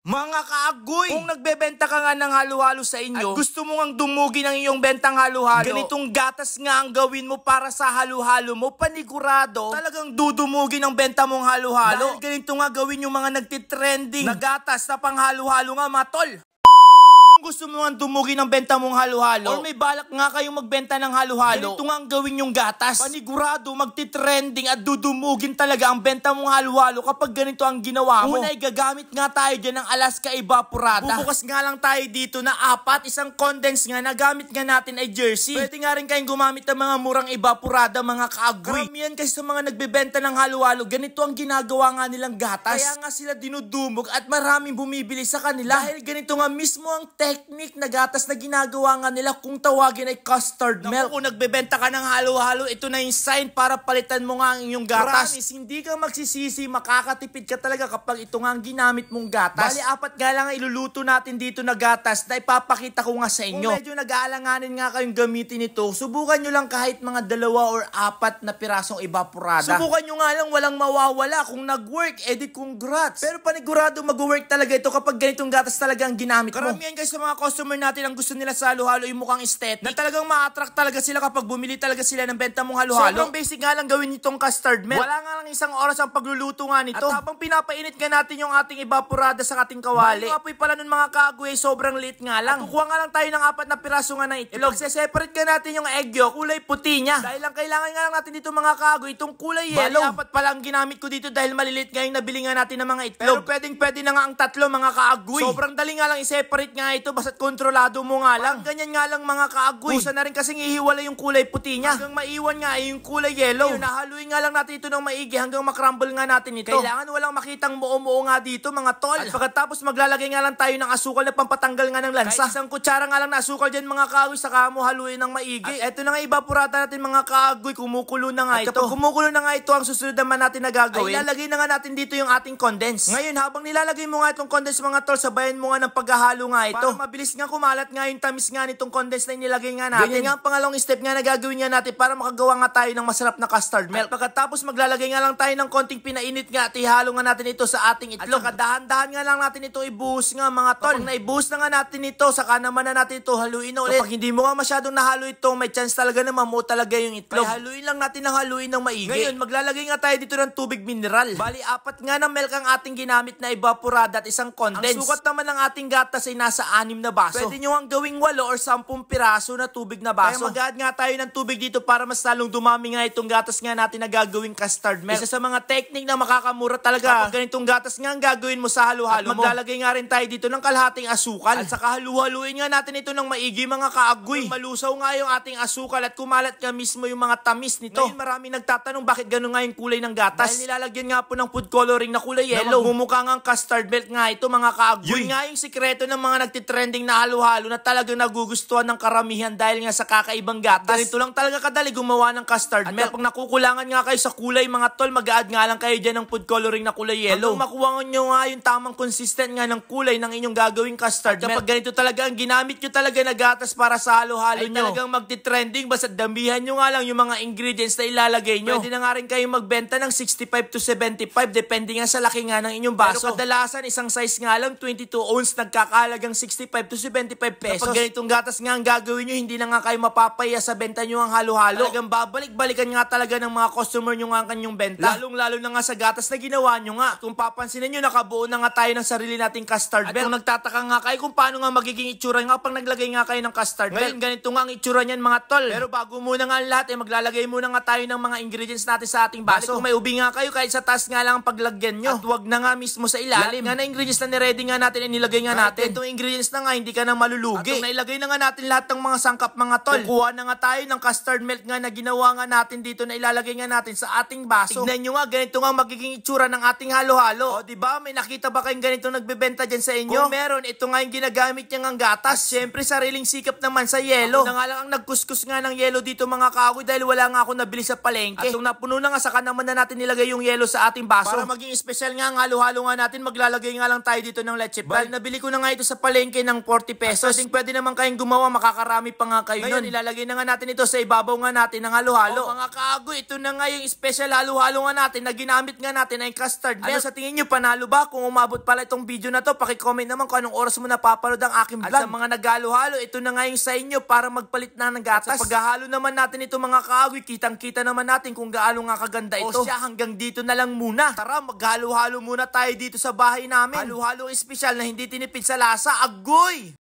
Mga kaagoy, kung nagbebenta ka nga ng halo-halo sa inyo, at gusto mo ngang dumugi ng iyong bentang halo-halo, ganitong gatas nga ang gawin mo para sa halo-halo mo, panigurado, talagang dudumugi ng benta mong halo-halo. Dahil ganito nga gawin yung mga nagtitrending na gatas na pang halo-halo nga, matol. Kung gusto mo nga dumugi ng benta mong halo-halo, or may balak nga kayong magbenta ng halo-halo, ganito nga ang gawin yung gatas. Panigurado, magtitrending at dudumugin talaga ang benta mong halo-halo kapag ganito ang ginawa mo. Una ay gagamit nga tayo dyan ng Alaska Evaporada. Bubukas nga lang tayo dito na 4, isang condense nga na gamit nga natin ay jersey. Pwede nga rin kayong gumamit ng mga murang Evaporada, mga kaagoy. Karamihan kasi sa mga nagbebenta ng halo-halo, ganito ang ginagawa nga nilang gatas. Kaya nga sila dinudumog at maraming bumibili sa kanila. Dahil ganito nga mismo ang technique na gatas na ginagawa nga nila kung tawagin ay custard milk. Kung nagbebenta ka ng halo-halo, ito na yung sign para palitan mo nga ang inyong gatas. Promise, hindi ka magsisisi, makakatipid ka talaga kapag ito nga ang ginamit mong gatas. Bali, 4 nga lang iluluto natin dito na gatas na ipapakita ko nga sa inyo. Kung medyo nag-aalanganin nga kayong gamitin ito, subukan nyo lang kahit mga 2 or 4 na pirasong Evaporada. Subukan nyo nga lang, walang mawawala. Kung nag-work, edi congrats. Pero panigurado mag-work talaga ito kapag ganitong gatas talaga ang ginamit mo. Karamihan guys sa mga customer natin ang gusto nila sa halo-halo yung mukhang aesthetic, na talagang ma-attract talaga sila kapag bumili talaga sila ng benta mong halo-halo. Sobrang basic nga lang gawin nitong custard milk. Wala nga lang isang oras ang pagluluto nga nito. At habang pinapainit nga natin yung ating Evaporada sa ating kawali, yung apoy pala nun mga kaagoy, sobrang liit nga lang. Kukuha nga lang tayo ng 4 na piraso nga ng itlog. Separate ka natin yung egg yolk, kulay puti niya. Dahil lang kailangan nga lang natin dito mga kaagoy, itong kulay yellow. 4 pala ang ginamit ko dito dahil maliliit nga yung nabili nga natin ng mga itlog. Pero pwede na nga ang 3 mga kaagoy. Sobrang dali nga lang i-separate nga ito, basta't kontrolado mo nga lang. Ganyan nga lang mga kaagoy. Kusa na rin kasing ihiwalay yung kulay puti niya. Hanggang maiwan nga ay yung kulay yellow. Ayun, nahaluin nga lang natin ito ng maigi hanggang makrumble nga natin ito. Kailangan walang makitang muo-muo nga dito mga tol. At pagkatapos maglalagay nga lang tayo ng asukal na pampatanggal nga ng lansa. Kahit isang kutsara nga lang na asukal dyan mga kaagoy, saka mo haluin ng maigi. At eto na nga Evaporada natin mga kaagoy, kumukulo na nga ito. At kapag kumukulo na nga ito, ang susunod naman natin na gagawin, ay ilalagay na nga natin dito yung ating condense. Ngayon, habang nilalagay mo nga itong condense mga tol, sabayan mo nga ng paghahalo nga ito. Para mabilis nga kumalat nga yung tamis nga nitong condense na inilagay nga natin. Ganyan nga ang pangalawang step nga na gagawin nga natin para makagawa nga tayo ng masarap na custard milk. At pagkatapos maglalagay nga lang tayo ng konting pinainit nga at ihalo nga natin ito sa ating itlog. At saka dahan-dahan nga lang natin ito ibuhos nga mga tol. Kapag naibuhos na nga natin ito, saka naman na natin ito haluin na ulit. Kapag hindi mo nga masyadong nahalo ito, may chance talaga na mamuo talaga yung itlog. Kaya haluin lang natin ng haluin ng maigi. Ngayon, maglalagay nga tayo dito ng tubig mineral. Bali, 4 nga ng milk ang ating ginamit na Evaporada at isang condense. Ang sukat naman ng ating gatas ay nasa 6 na baso. Pwede nyo ang gawing 8 or 10 piraso na tubig na baso. Kaya mag-add nga tayo ng tubig dito para mas lalong dumami nga itong gatas nga natin na gagawing custard milk. Isa sa mga technique na makakamura talaga kapag ganitong gatas nga ang gagawin mo sa halo-halo mo. Maglalagay nga rin tayo dito ng kalahating asukal. At saka halu-haluin nga natin ito ng maigi mga kaagoy. Malusaw nga yung ating asukal at kumalat nga mismo yung mga tamis nito. Ngayon maraming nagtatanong bakit gano'n nga yung kulay ng gatas. Dahil nilalagyan nga po ng food coloring na kulay yellow. Magmumukha nga ang custard milk nga ito mga kaagoy. Yun nga yung sikreto ng mga nagtitrending na halo-halo na talagang nagugustuhan ng karamihan dahil nga sa kakaibang gatas. Ganito lang talaga kadali gumawa ng custard milk. At kapag nakukulangan nga kayo sa kulay mga tol, mag-add nga lang kayo dyan ng food coloring na kulay yellow. Hanggang makuha nyo nga yung tamang consistent nga ng kulay ng inyong gagawing custard milk. Kapag ganito talaga ang ginamit nyo talaga na gatas para sa halo-halo nyo, talagang magtitrending basta damihan nyo nga lang yung mga ingredients na ilalagay nyo. Pwede na nga rin kayong magbenta ng 65 to 75 depende nga sa laki nga ng inyong baso. Pero kadalasan isang size nga lang 22 ounce nagkakahalagang 65 to 75 pesos. Kapag ganitong gatas nga ang gagawin nyo, hindi na nga kayo mapapaya sa benta nyo ang halo-halo. Talagang babalik-balikan nga talaga ng mga customer nyo nga ang kanyong benta. Lalong-lalo na nga sa gatas na ginawa nyo nga. At kung papansinin nyo, nakabuo na nga tayo ng sarili nating custard milk. At kung nagtataka nga kayo kung paano nga magiging itsura nga pag naglagay nga kayo ng custard milk. Ngayon, ganito nga ang itsura niyan mga tol. Pero bago muna nga ang lahat, maglalagay muna nga tayo ng mga ingredients natin sa ating baso. Kung may ubi nga kayo, kahit sa taas nga lang ang paglagyan nyo. At wag na nga mismo sa ilalim. Nga na ingredients na niready nga natin ay nilagay nga natin. Itong ingredients na nga, hindi ka na malulugi. At kung nailagay na nga natin lahat ng mga sangkap mga tol, kukuha na nga tayo ng custard milk nga na ginawa nga natin dito na ilalagay nga natin sa ating baso. Tignan nyo nga, ganito nga magiging itsura ng ating halo-halo. O diba, may nakita ba kayong ganito nagbebenta dyan sa inyo? Kung meron, ito nga yung ginagamit niya ng gatas. Siyempre, sariling sikap naman sa yelo. Ako na nga lang ang nagkuskus nga ng yelo dito mga kaagoy dahil wala nga ako nabili sa palengke. At kung napuno na nga, saka naman na natin nilagay yung yelo sa ating baso. Para maging special nga ang halo-halo nga natin, maglalagay nga lang tayo dito ng leche plan. Nabili ko na nga ito sa palengke ng 40 pesos. Pwede naman kayong gumawa, makakarami pa nga kayo. Ngayon, ilalagay na nga natin ito sa ibabaw nga natin ng halo-halo. Mga kaagoy, ito na nga yung special halo-halo nga natin na ginamit nga natin ay custard milk. Ano sa tingin nyo, panalo ba? Kung umabot pala itong video na to, pakicomment naman kung anong oras mo napapanood ang aking vlog. At sa mga naghalo-halo, ito na nga yung sa inyo para magpalit na ng gatas. At sa paghahalo naman natin ito mga kaagoy, kitang-kita naman natin kung gaano nga kaganda ito. O siya, hanggang dito na lang muna. Tara, maghalo-halo muna tayo dito sa bahay namin. Halo-halo espesyal na hindi tinipid sa lasa. Agoy!